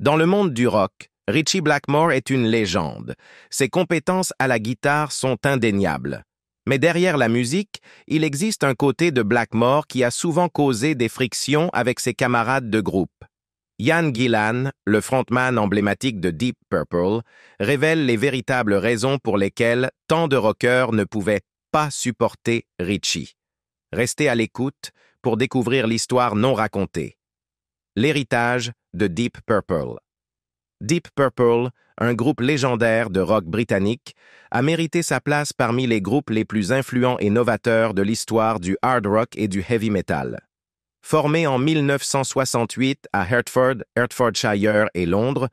Dans le monde du rock, Ritchie Blackmore est une légende. Ses compétences à la guitare sont indéniables. Mais derrière la musique, il existe un côté de Blackmore qui a souvent causé des frictions avec ses camarades de groupe. Ian Gillan, le frontman emblématique de Deep Purple, révèle les véritables raisons pour lesquelles tant de rockers ne pouvaient pas supporter Ritchie. Restez à l'écoute pour découvrir l'histoire non racontée. L'héritage de Deep Purple. Deep Purple, un groupe légendaire de rock britannique, a mérité sa place parmi les groupes les plus influents et novateurs de l'histoire du hard rock et du heavy metal. Formé en 1968 à Hertford, Hertfordshire et Londres,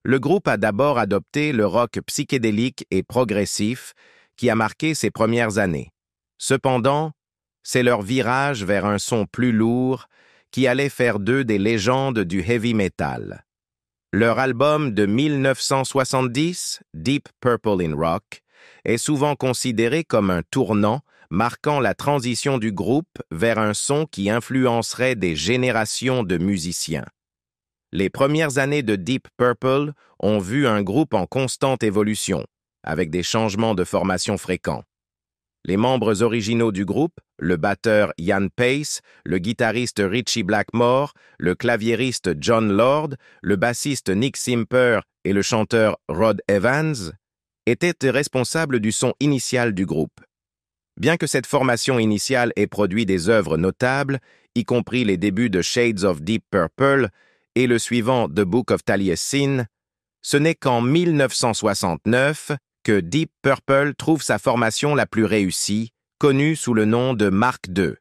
le groupe a d'abord adopté le rock psychédélique et progressif qui a marqué ses premières années. Cependant, c'est leur virage vers un son plus lourd qui allait faire d'eux des légendes du heavy metal. Leur album de 1970, Deep Purple in Rock, est souvent considéré comme un tournant marquant la transition du groupe vers un son qui influencerait des générations de musiciens. Les premières années de Deep Purple ont vu un groupe en constante évolution, avec des changements de formation fréquents. Les membres originaux du groupe, le batteur Ian Paice, le guitariste Ritchie Blackmore, le claviériste Jon Lord, le bassiste Nick Simper et le chanteur Rod Evans, étaient responsables du son initial du groupe. Bien que cette formation initiale ait produit des œuvres notables, y compris les débuts de Shades of Deep Purple et le suivant The Book of Taliesin, ce n'est qu'en 1969 que Deep Purple trouve sa formation la plus réussie, connue sous le nom de Mark II.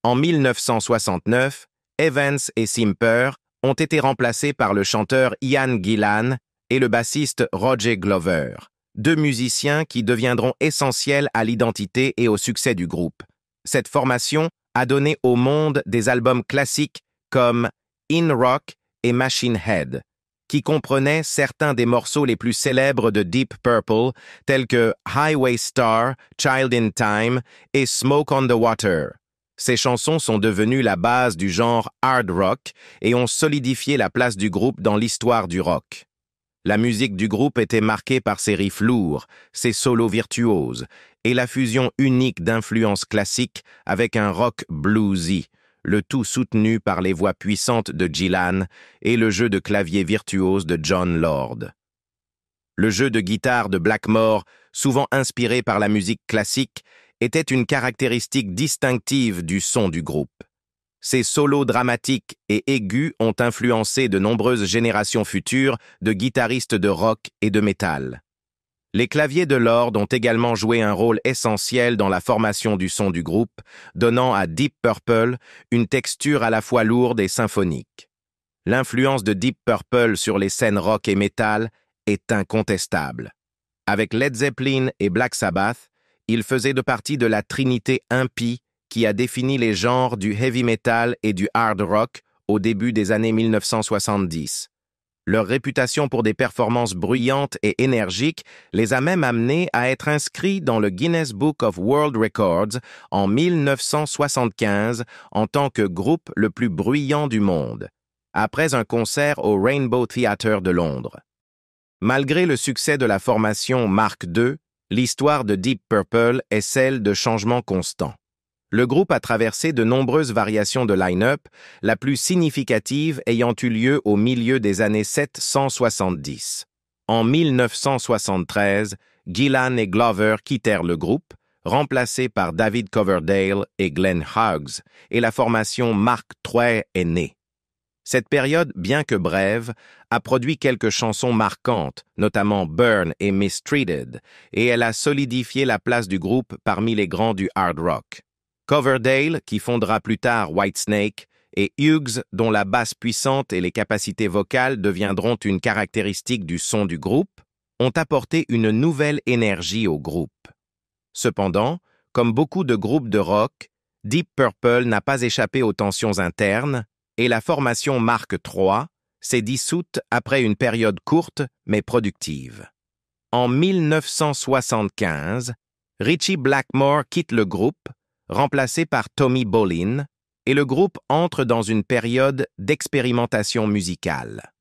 En 1969, Evans et Simper ont été remplacés par le chanteur Ian Gillan et le bassiste Roger Glover, deux musiciens qui deviendront essentiels à l'identité et au succès du groupe. Cette formation a donné au monde des albums classiques comme In Rock et Machine Head, qui comprenaient certains des morceaux les plus célèbres de Deep Purple, tels que Highway Star, Child in Time et Smoke on the Water. Ces chansons sont devenues la base du genre hard rock et ont solidifié la place du groupe dans l'histoire du rock. La musique du groupe était marquée par ses riffs lourds, ses solos virtuoses et la fusion unique d'influences classiques avec un rock bluesy, le tout soutenu par les voix puissantes de Gillan et le jeu de clavier virtuose de Jon Lord. Le jeu de guitare de Blackmore, souvent inspiré par la musique classique, était une caractéristique distinctive du son du groupe. Ces solos dramatiques et aigus ont influencé de nombreuses générations futures de guitaristes de rock et de métal. Les claviers de Lord ont également joué un rôle essentiel dans la formation du son du groupe, donnant à Deep Purple une texture à la fois lourde et symphonique. L'influence de Deep Purple sur les scènes rock et métal est incontestable. Avec Led Zeppelin et Black Sabbath, il faisait partie de la trinité impie qui a défini les genres du heavy metal et du hard rock au début des années 1970. Leur réputation pour des performances bruyantes et énergiques les a même amenés à être inscrits dans le Guinness Book of World Records en 1975 en tant que groupe le plus bruyant du monde, après un concert au Rainbow Theatre de Londres. Malgré le succès de la formation Mark II, l'histoire de Deep Purple est celle de changements constants. Le groupe a traversé de nombreuses variations de line-up, la plus significative ayant eu lieu au milieu des années 770. En 1973, Gillan et Glover quittèrent le groupe, remplacés par David Coverdale et Glenn Hughes, et la formation Mark III est née. Cette période, bien que brève, a produit quelques chansons marquantes, notamment Burn et Mistreated, et elle a solidifié la place du groupe parmi les grands du hard rock. Coverdale, qui fondera plus tard Whitesnake, et Hughes, dont la basse puissante et les capacités vocales deviendront une caractéristique du son du groupe, ont apporté une nouvelle énergie au groupe. Cependant, comme beaucoup de groupes de rock, Deep Purple n'a pas échappé aux tensions internes et la formation Mark III s'est dissoute après une période courte mais productive. En 1975, Ritchie Blackmore quitte le groupe, remplacé par Tommy Bolin, et le groupe entre dans une période d'expérimentation musicale.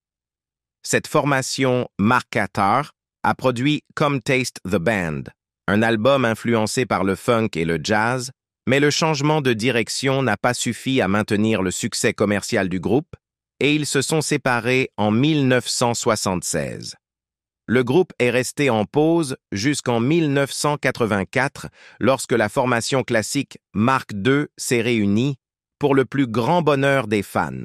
Cette formation, Mark Catar, a produit Come Taste the Band, un album influencé par le funk et le jazz, mais le changement de direction n'a pas suffi à maintenir le succès commercial du groupe et ils se sont séparés en 1976. Le groupe est resté en pause jusqu'en 1984 lorsque la formation classique Mark II s'est réunie pour le plus grand bonheur des fans.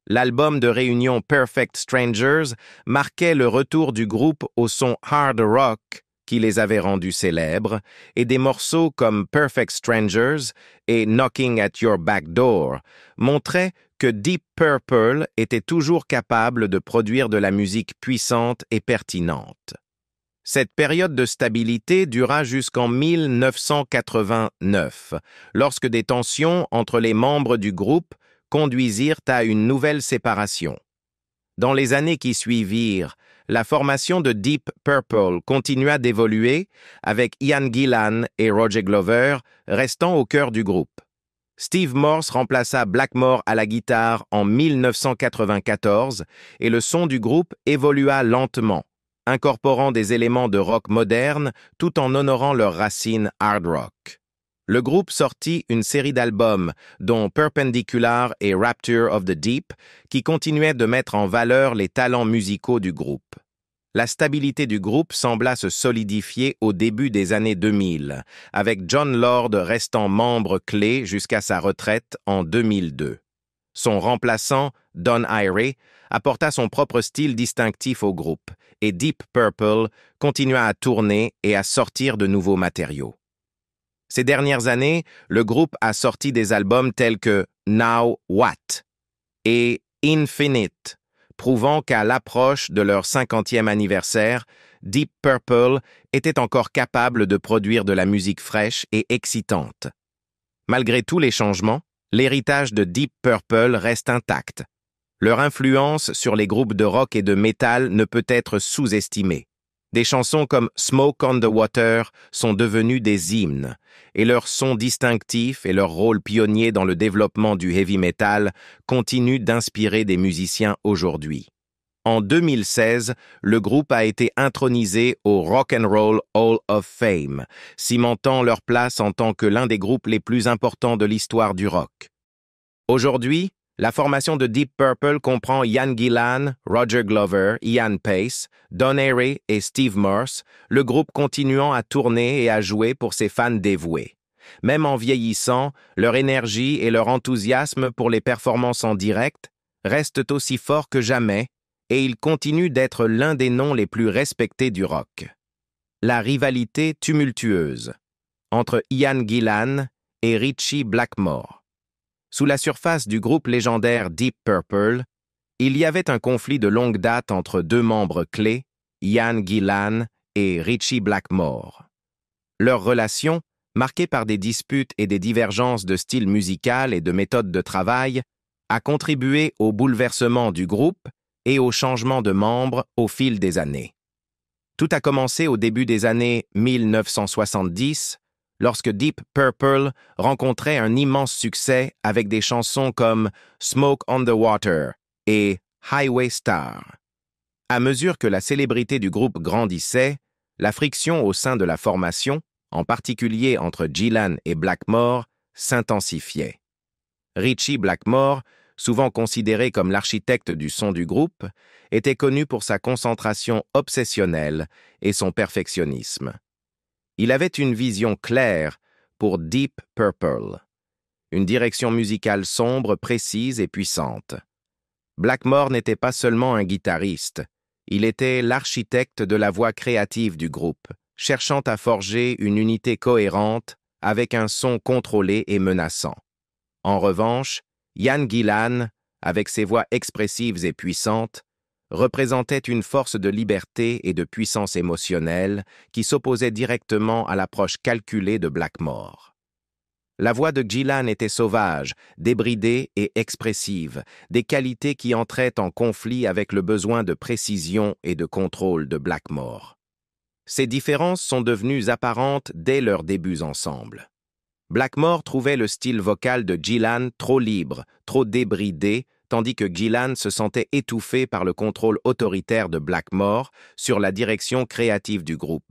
L'album de réunion Perfect Strangers marquait le retour du groupe au son hard rock qui les avait rendus célèbres et des morceaux comme Perfect Strangers et Knocking at Your Back Door montraient que Deep Purple était toujours capable de produire de la musique puissante et pertinente. Cette période de stabilité dura jusqu'en 1989, lorsque des tensions entre les membres du groupe conduisirent à une nouvelle séparation. Dans les années qui suivirent, la formation de Deep Purple continua d'évoluer avec Ian Gillan et Roger Glover restant au cœur du groupe. Steve Morse remplaça Blackmore à la guitare en 1994 et le son du groupe évolua lentement, incorporant des éléments de rock moderne tout en honorant leurs racines hard rock. Le groupe sortit une série d'albums, dont Perpendicular et Rapture of the Deep, qui continuaient de mettre en valeur les talents musicaux du groupe. La stabilité du groupe sembla se solidifier au début des années 2000, avec Jon Lord restant membre clé jusqu'à sa retraite en 2002. Son remplaçant, Don Airey, apporta son propre style distinctif au groupe, et Deep Purple continua à tourner et à sortir de nouveaux matériaux. Ces dernières années, le groupe a sorti des albums tels que Now What et Infinite, prouvant qu'à l'approche de leur 50e anniversaire, Deep Purple était encore capable de produire de la musique fraîche et excitante. Malgré tous les changements, l'héritage de Deep Purple reste intact. Leur influence sur les groupes de rock et de métal ne peut être sous-estimée. Des chansons comme Smoke on the Water sont devenues des hymnes, et leur son distinctif et leur rôle pionnier dans le développement du heavy metal continuent d'inspirer des musiciens aujourd'hui. En 2016, le groupe a été intronisé au Rock and Roll Hall of Fame, cimentant leur place en tant que l'un des groupes les plus importants de l'histoire du rock. Aujourd'hui, la formation de Deep Purple comprend Ian Gillan, Roger Glover, Ian Pace, Don Airey et Steve Morse, le groupe continuant à tourner et à jouer pour ses fans dévoués. Même en vieillissant, leur énergie et leur enthousiasme pour les performances en direct restent aussi forts que jamais et ils continuent d'être l'un des noms les plus respectés du rock. La rivalité tumultueuse entre Ian Gillan et Ritchie Blackmore. Sous la surface du groupe légendaire Deep Purple, il y avait un conflit de longue date entre deux membres clés, Ian Gillan et Ritchie Blackmore. Leur relation, marquée par des disputes et des divergences de style musical et de méthode de travail, a contribué au bouleversement du groupe et au changement de membres au fil des années. Tout a commencé au début des années 1970, lorsque Deep Purple rencontrait un immense succès avec des chansons comme Smoke on the Water et Highway Star. À mesure que la célébrité du groupe grandissait, la friction au sein de la formation, en particulier entre Gillan et Blackmore, s'intensifiait. Ritchie Blackmore, souvent considéré comme l'architecte du son du groupe, était connu pour sa concentration obsessionnelle et son perfectionnisme. Il avait une vision claire pour Deep Purple, une direction musicale sombre, précise et puissante. Blackmore n'était pas seulement un guitariste, il était l'architecte de la voix créative du groupe, cherchant à forger une unité cohérente avec un son contrôlé et menaçant. En revanche, Ian Gillan, avec ses voix expressives et puissantes, représentait une force de liberté et de puissance émotionnelle qui s'opposait directement à l'approche calculée de Blackmore. La voix de Gillan était sauvage, débridée et expressive, des qualités qui entraient en conflit avec le besoin de précision et de contrôle de Blackmore. Ces différences sont devenues apparentes dès leurs débuts ensemble. Blackmore trouvait le style vocal de Gillan trop libre, trop débridé, tandis que Gillan se sentait étouffé par le contrôle autoritaire de Blackmore sur la direction créative du groupe.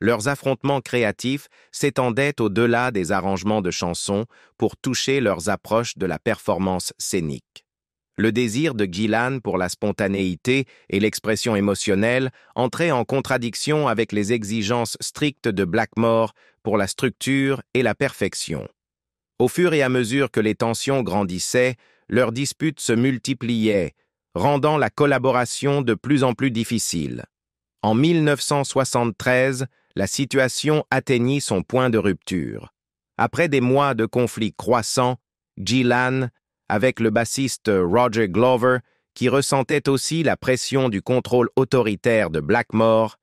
Leurs affrontements créatifs s'étendaient au-delà des arrangements de chansons pour toucher leurs approches de la performance scénique. Le désir de Gillan pour la spontanéité et l'expression émotionnelle entrait en contradiction avec les exigences strictes de Blackmore pour la structure et la perfection. Au fur et à mesure que les tensions grandissaient, leurs disputes se multipliaient, rendant la collaboration de plus en plus difficile. En 1973, la situation atteignit son point de rupture. Après des mois de conflits croissants, Gillan, avec le bassiste Roger Glover, qui ressentait aussi la pression du contrôle autoritaire de Blackmore,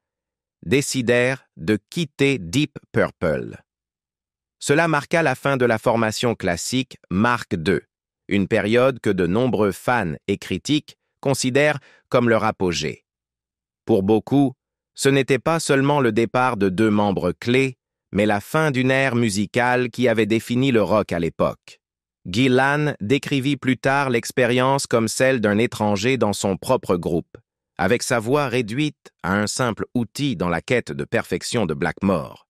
décidèrent de quitter Deep Purple. Cela marqua la fin de la formation classique Mark II, une période que de nombreux fans et critiques considèrent comme leur apogée. Pour beaucoup, ce n'était pas seulement le départ de deux membres clés, mais la fin d'une ère musicale qui avait défini le rock à l'époque. Gillan décrivit plus tard l'expérience comme celle d'un étranger dans son propre groupe, avec sa voix réduite à un simple outil dans la quête de perfection de Blackmore.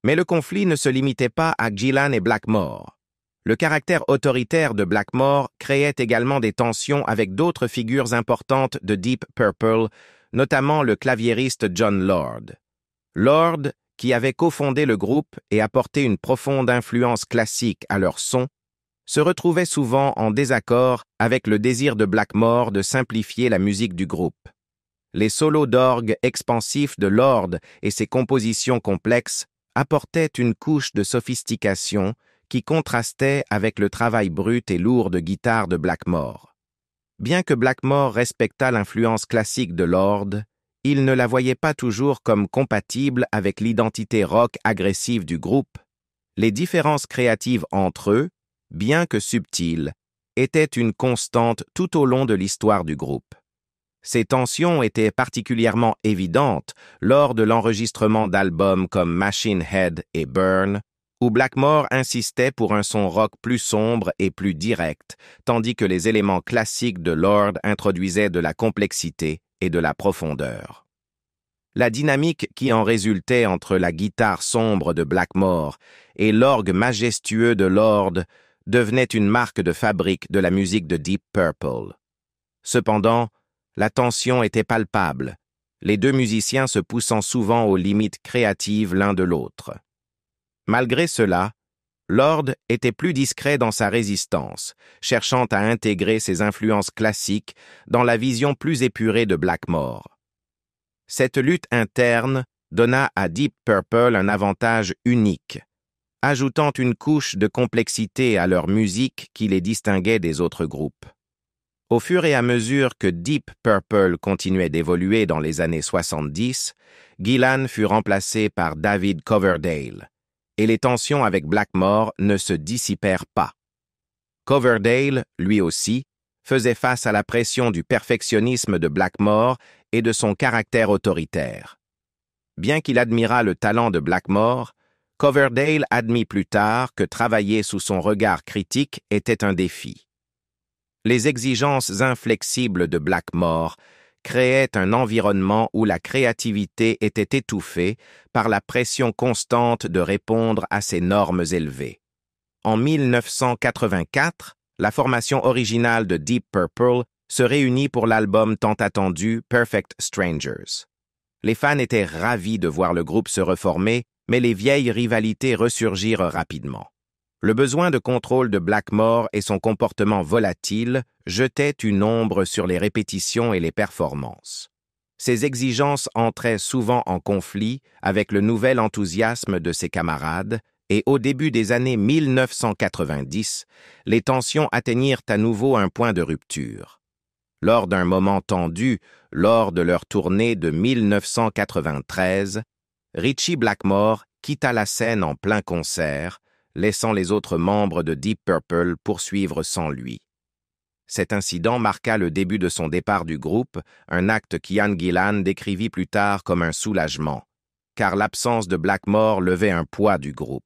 Mais le conflit ne se limitait pas à Gillan et Blackmore. Le caractère autoritaire de Blackmore créait également des tensions avec d'autres figures importantes de Deep Purple, notamment le claviériste Jon Lord. Lord, qui avait cofondé le groupe et apporté une profonde influence classique à leur son, se retrouvait souvent en désaccord avec le désir de Blackmore de simplifier la musique du groupe. Les solos d'orgue expansifs de Lord et ses compositions complexes apportaient une couche de sophistication qui contrastait avec le travail brut et lourd de guitare de Blackmore. Bien que Blackmore respectât l'influence classique de Lord, il ne la voyait pas toujours comme compatible avec l'identité rock agressive du groupe. Les différences créatives entre eux, bien que subtiles, étaient une constante tout au long de l'histoire du groupe. Ces tensions étaient particulièrement évidentes lors de l'enregistrement d'albums comme Machine Head et Burn, où Blackmore insistait pour un son rock plus sombre et plus direct, tandis que les éléments classiques de Lord introduisaient de la complexité et de la profondeur. La dynamique qui en résultait entre la guitare sombre de Blackmore et l'orgue majestueux de Lord devenait une marque de fabrique de la musique de Deep Purple. Cependant, la tension était palpable, les deux musiciens se poussant souvent aux limites créatives l'un de l'autre. Malgré cela, Lord était plus discret dans sa résistance, cherchant à intégrer ses influences classiques dans la vision plus épurée de Blackmore. Cette lutte interne donna à Deep Purple un avantage unique, ajoutant une couche de complexité à leur musique qui les distinguait des autres groupes. Au fur et à mesure que Deep Purple continuait d'évoluer dans les années 70, Gillan fut remplacé par David Coverdale, et les tensions avec Blackmore ne se dissipèrent pas. Coverdale, lui aussi, faisait face à la pression du perfectionnisme de Blackmore et de son caractère autoritaire. Bien qu'il admirât le talent de Blackmore, Coverdale admit plus tard que travailler sous son regard critique était un défi. Les exigences inflexibles de Blackmore créaient un environnement où la créativité était étouffée par la pression constante de répondre à ces normes élevées. En 1984, la formation originale de Deep Purple se réunit pour l'album tant attendu Perfect Strangers. Les fans étaient ravis de voir le groupe se reformer, mais les vieilles rivalités ressurgirent rapidement. Le besoin de contrôle de Blackmore et son comportement volatile jetaient une ombre sur les répétitions et les performances. Ces exigences entraient souvent en conflit avec le nouvel enthousiasme de ses camarades et au début des années 1990, les tensions atteignirent à nouveau un point de rupture. Lors d'un moment tendu, lors de leur tournée de 1993, Ritchie Blackmore quitta la scène en plein concert, laissant les autres membres de Deep Purple poursuivre sans lui. Cet incident marqua le début de son départ du groupe, un acte qu'Ian Gillan décrivit plus tard comme un soulagement, car l'absence de Blackmore levait un poids du groupe.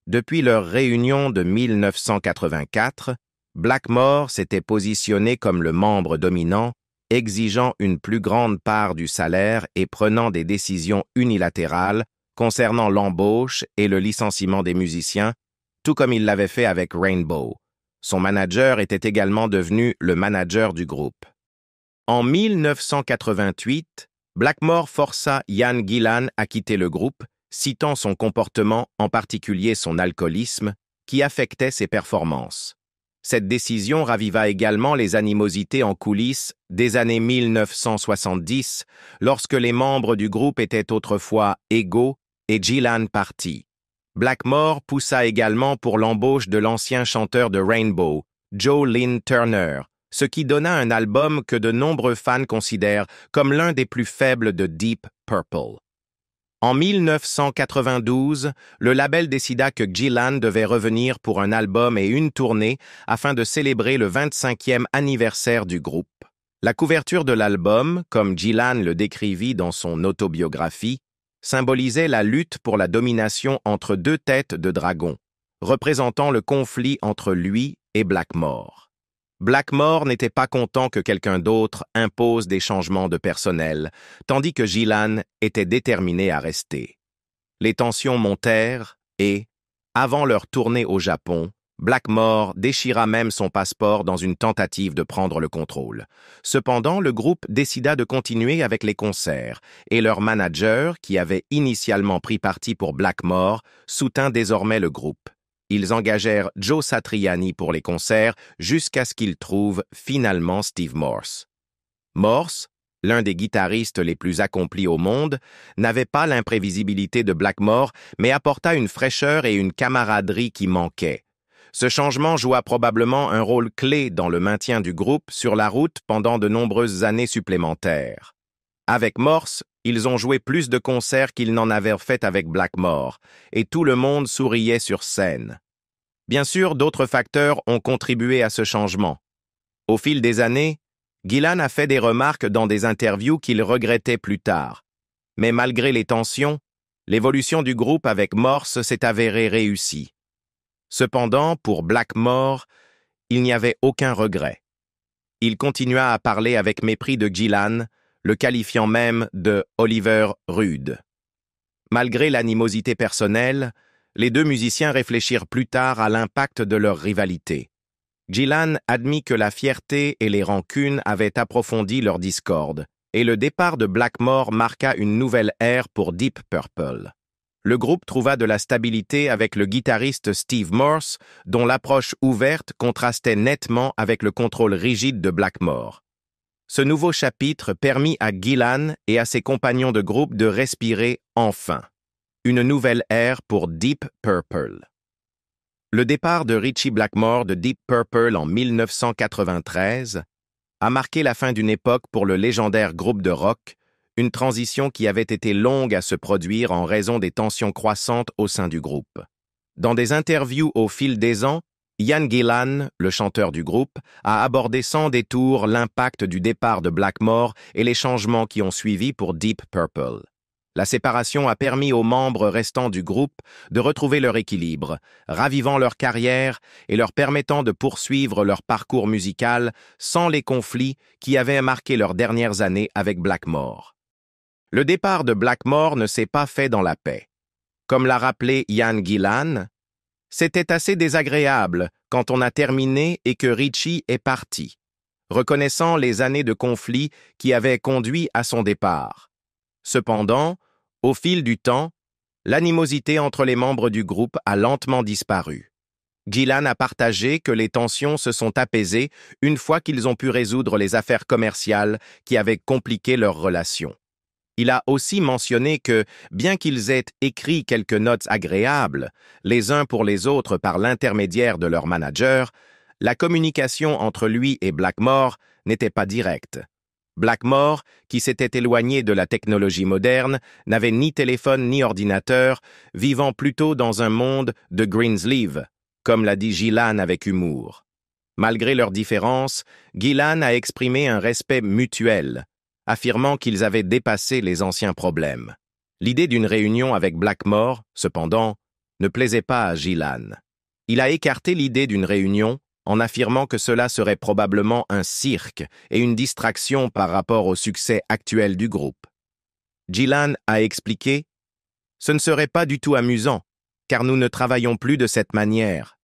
Depuis leur réunion de 1984, Blackmore s'était positionné comme le membre dominant, exigeant une plus grande part du salaire et prenant des décisions unilatérales concernant l'embauche et le licenciement des musiciens, tout comme il l'avait fait avec Rainbow. Son manager était également devenu le manager du groupe. En 1988, Blackmore força Ian Gillan à quitter le groupe, citant son comportement, en particulier son alcoolisme, qui affectait ses performances. Cette décision raviva également les animosités en coulisses des années 1970, lorsque les membres du groupe étaient autrefois égaux et Gillan partit. Blackmore poussa également pour l'embauche de l'ancien chanteur de Rainbow, Joe Lynn Turner, ce qui donna un album que de nombreux fans considèrent comme l'un des plus faibles de Deep Purple. En 1992, le label décida que Gillan devait revenir pour un album et une tournée afin de célébrer le 25e anniversaire du groupe. La couverture de l'album, comme Gillan le décrivit dans son autobiographie, symbolisait la lutte pour la domination entre deux têtes de dragon, représentant le conflit entre lui et Blackmore. Blackmore n'était pas content que quelqu'un d'autre impose des changements de personnel, tandis que Gillan était déterminé à rester. Les tensions montèrent et, avant leur tournée au Japon, Blackmore déchira même son passeport dans une tentative de prendre le contrôle. Cependant, le groupe décida de continuer avec les concerts et leur manager, qui avait initialement pris parti pour Blackmore, soutint désormais le groupe. Ils engagèrent Joe Satriani pour les concerts jusqu'à ce qu'ils trouvent finalement Steve Morse. Morse, l'un des guitaristes les plus accomplis au monde, n'avait pas l'imprévisibilité de Blackmore, mais apporta une fraîcheur et une camaraderie qui manquaient. Ce changement joua probablement un rôle clé dans le maintien du groupe sur la route pendant de nombreuses années supplémentaires. Avec Morse, ils ont joué plus de concerts qu'ils n'en avaient fait avec Blackmore, et tout le monde souriait sur scène. Bien sûr, d'autres facteurs ont contribué à ce changement. Au fil des années, Gillan a fait des remarques dans des interviews qu'il regrettait plus tard. Mais malgré les tensions, l'évolution du groupe avec Morse s'est avérée réussie. Cependant, pour Blackmore, il n'y avait aucun regret. Il continua à parler avec mépris de Gillan, le qualifiant même de Oliver Rude. Malgré l'animosité personnelle, les deux musiciens réfléchirent plus tard à l'impact de leur rivalité. Gillan admit que la fierté et les rancunes avaient approfondi leur discorde, et le départ de Blackmore marqua une nouvelle ère pour Deep Purple. Le groupe trouva de la stabilité avec le guitariste Steve Morse, dont l'approche ouverte contrastait nettement avec le contrôle rigide de Blackmore. Ce nouveau chapitre permit à Gillan et à ses compagnons de groupe de respirer enfin. Une nouvelle ère pour Deep Purple. Le départ de Ritchie Blackmore de Deep Purple en 1993 a marqué la fin d'une époque pour le légendaire groupe de rock, une transition qui avait été longue à se produire en raison des tensions croissantes au sein du groupe. Dans des interviews au fil des ans, Ian Gillan, le chanteur du groupe, a abordé sans détour l'impact du départ de Blackmore et les changements qui ont suivi pour Deep Purple. La séparation a permis aux membres restants du groupe de retrouver leur équilibre, ravivant leur carrière et leur permettant de poursuivre leur parcours musical sans les conflits qui avaient marqué leurs dernières années avec Blackmore. Le départ de Blackmore ne s'est pas fait dans la paix. Comme l'a rappelé Ian Gillan, c'était assez désagréable quand on a terminé et que Ritchie est parti, reconnaissant les années de conflit qui avaient conduit à son départ. Cependant, au fil du temps, l'animosité entre les membres du groupe a lentement disparu. Gillan a partagé que les tensions se sont apaisées une fois qu'ils ont pu résoudre les affaires commerciales qui avaient compliqué leur relation. Il a aussi mentionné que, bien qu'ils aient écrit quelques notes agréables, les uns pour les autres par l'intermédiaire de leur manager, la communication entre lui et Blackmore n'était pas directe. Blackmore, qui s'était éloigné de la technologie moderne, n'avait ni téléphone ni ordinateur, vivant plutôt dans un monde de Greensleeve, comme l'a dit Gillan avec humour. Malgré leurs différences, Gillan a exprimé un respect mutuel, affirmant qu'ils avaient dépassé les anciens problèmes. L'idée d'une réunion avec Blackmore, cependant, ne plaisait pas à Gillan. Il a écarté l'idée d'une réunion en affirmant que cela serait probablement un cirque et une distraction par rapport au succès actuel du groupe. Gillan a expliqué « Ce ne serait pas du tout amusant, car nous ne travaillons plus de cette manière. »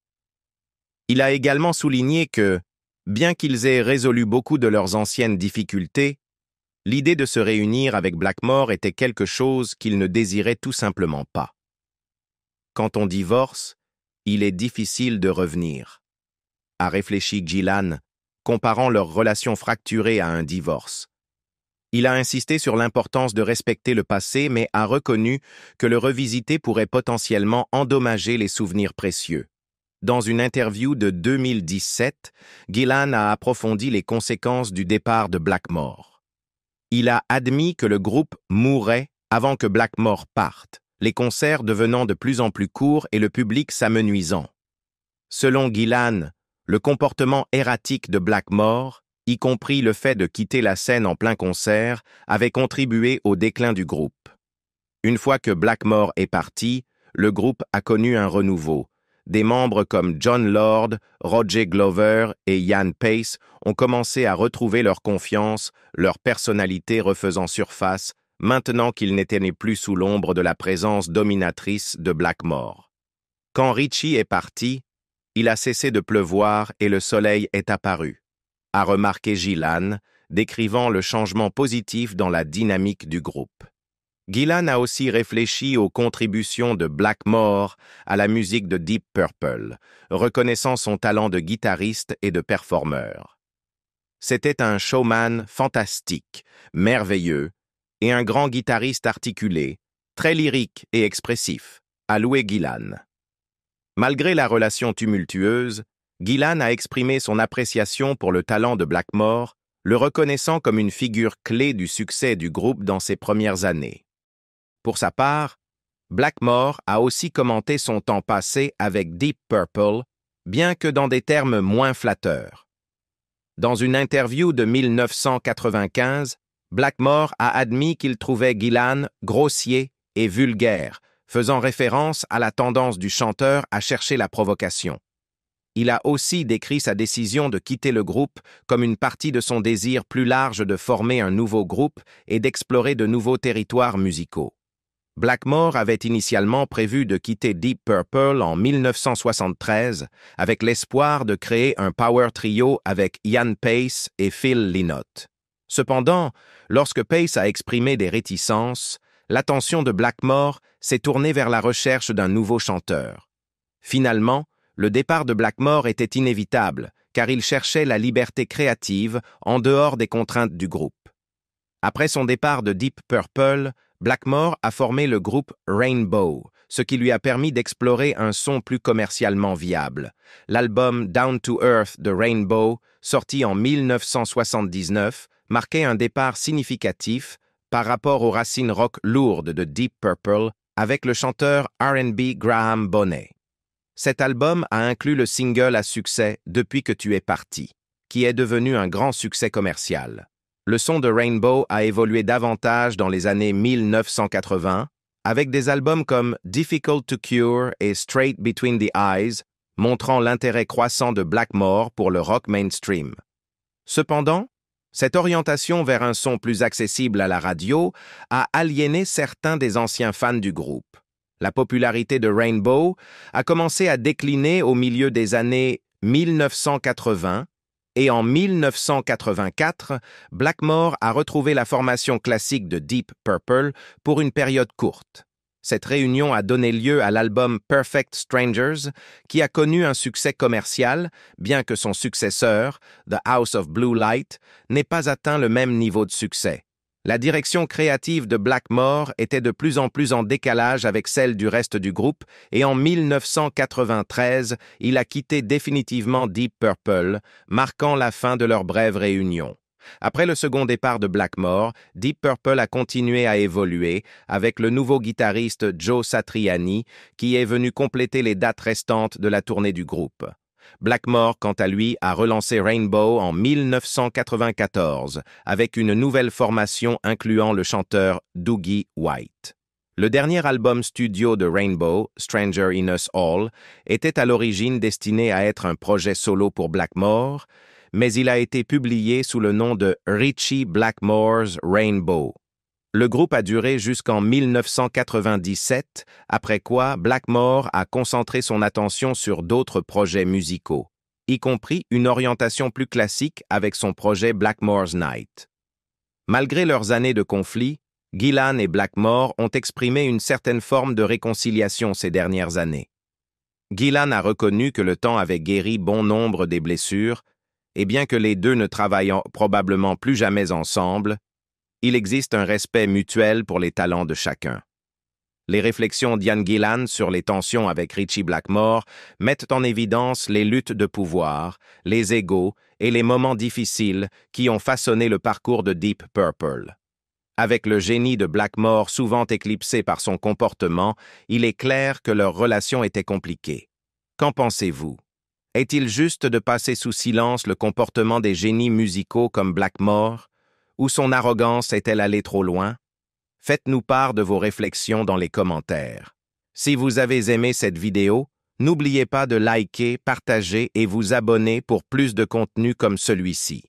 Il a également souligné que, bien qu'ils aient résolu beaucoup de leurs anciennes difficultés, l'idée de se réunir avec Blackmore était quelque chose qu'ils ne désiraient tout simplement pas. Quand on divorce, il est difficile de revenir, a réfléchi Gillan, comparant leur relation fracturée à un divorce. Il a insisté sur l'importance de respecter le passé, mais a reconnu que le revisiter pourrait potentiellement endommager les souvenirs précieux. Dans une interview de 2017, Gillan a approfondi les conséquences du départ de Blackmore. Il a admis que le groupe mourrait avant que Blackmore parte, les concerts devenant de plus en plus courts et le public s'amenuisant. Selon Gillan, le comportement erratique de Blackmore, y compris le fait de quitter la scène en plein concert, avait contribué au déclin du groupe. Une fois que Blackmore est parti, le groupe a connu un renouveau. Des membres comme Jon Lord, Roger Glover et Ian Paice ont commencé à retrouver leur confiance, leur personnalité refaisant surface, maintenant qu'ils n'étaient plus sous l'ombre de la présence dominatrice de Blackmore. Quand Ritchie est parti, il a cessé de pleuvoir et le soleil est apparu, a remarqué Gillan, décrivant le changement positif dans la dynamique du groupe. Gillan a aussi réfléchi aux contributions de Blackmore à la musique de Deep Purple, reconnaissant son talent de guitariste et de performeur. C'était un showman fantastique, merveilleux, et un grand guitariste articulé, très lyrique et expressif, a loué Gillan. Malgré la relation tumultueuse, Gillan a exprimé son appréciation pour le talent de Blackmore, le reconnaissant comme une figure clé du succès du groupe dans ses premières années. Pour sa part, Blackmore a aussi commenté son temps passé avec Deep Purple, bien que dans des termes moins flatteurs. Dans une interview de 1995, Blackmore a admis qu'il trouvait Gillan grossier et vulgaire, faisant référence à la tendance du chanteur à chercher la provocation. Il a aussi décrit sa décision de quitter le groupe comme une partie de son désir plus large de former un nouveau groupe et d'explorer de nouveaux territoires musicaux. Blackmore avait initialement prévu de quitter Deep Purple en 1973 avec l'espoir de créer un power trio avec Ian Paice et Phil Lynott. Cependant, lorsque Paice a exprimé des réticences, l'attention de Blackmore s'est tournée vers la recherche d'un nouveau chanteur. Finalement, le départ de Blackmore était inévitable, car il cherchait la liberté créative en dehors des contraintes du groupe. Après son départ de Deep Purple, Blackmore a formé le groupe Rainbow, ce qui lui a permis d'explorer un son plus commercialement viable. L'album Down to Earth de Rainbow, sorti en 1979, marquait un départ significatif par rapport aux racines rock lourdes de Deep Purple avec le chanteur R&B Graham Bonnet. Cet album a inclus le single à succès « Depuis que tu es parti », qui est devenu un grand succès commercial. Le son de Rainbow a évolué davantage dans les années 1980, avec des albums comme Difficult to Cure et Straight Between the Eyes, montrant l'intérêt croissant de Blackmore pour le rock mainstream. Cependant, cette orientation vers un son plus accessible à la radio a aliéné certains des anciens fans du groupe. La popularité de Rainbow a commencé à décliner au milieu des années 1980, et en 1984, Blackmore a retrouvé la formation classique de Deep Purple pour une période courte. Cette réunion a donné lieu à l'album Perfect Strangers, qui a connu un succès commercial, bien que son successeur, The House of Blue Light, n'ait pas atteint le même niveau de succès. La direction créative de Blackmore était de plus en plus en décalage avec celle du reste du groupe et en 1993, il a quitté définitivement Deep Purple, marquant la fin de leur brève réunion. Après le second départ de Blackmore, Deep Purple a continué à évoluer avec le nouveau guitariste Joe Satriani qui est venu compléter les dates restantes de la tournée du groupe. Blackmore, quant à lui, a relancé Rainbow en 1994 avec une nouvelle formation incluant le chanteur Dougie White. Le dernier album studio de Rainbow, Stranger in Us All, était à l'origine destiné à être un projet solo pour Blackmore, mais il a été publié sous le nom de Ritchie Blackmore's Rainbow. Le groupe a duré jusqu'en 1997, après quoi Blackmore a concentré son attention sur d'autres projets musicaux, y compris une orientation plus classique avec son projet Blackmore's Night. Malgré leurs années de conflit, Gillan et Blackmore ont exprimé une certaine forme de réconciliation ces dernières années. Gillan a reconnu que le temps avait guéri bon nombre des blessures, et bien que les deux ne travaillent probablement plus jamais ensemble, il existe un respect mutuel pour les talents de chacun. Les réflexions d'Ian Gillan sur les tensions avec Ritchie Blackmore mettent en évidence les luttes de pouvoir, les égos et les moments difficiles qui ont façonné le parcours de Deep Purple. Avec le génie de Blackmore souvent éclipsé par son comportement, il est clair que leur relation était compliquée. Qu'en pensez-vous? Est-il juste de passer sous silence le comportement des génies musicaux comme Blackmore? Ou son arrogance est-elle allée trop loin? Faites-nous part de vos réflexions dans les commentaires. Si vous avez aimé cette vidéo, n'oubliez pas de liker, partager et vous abonner pour plus de contenu comme celui-ci.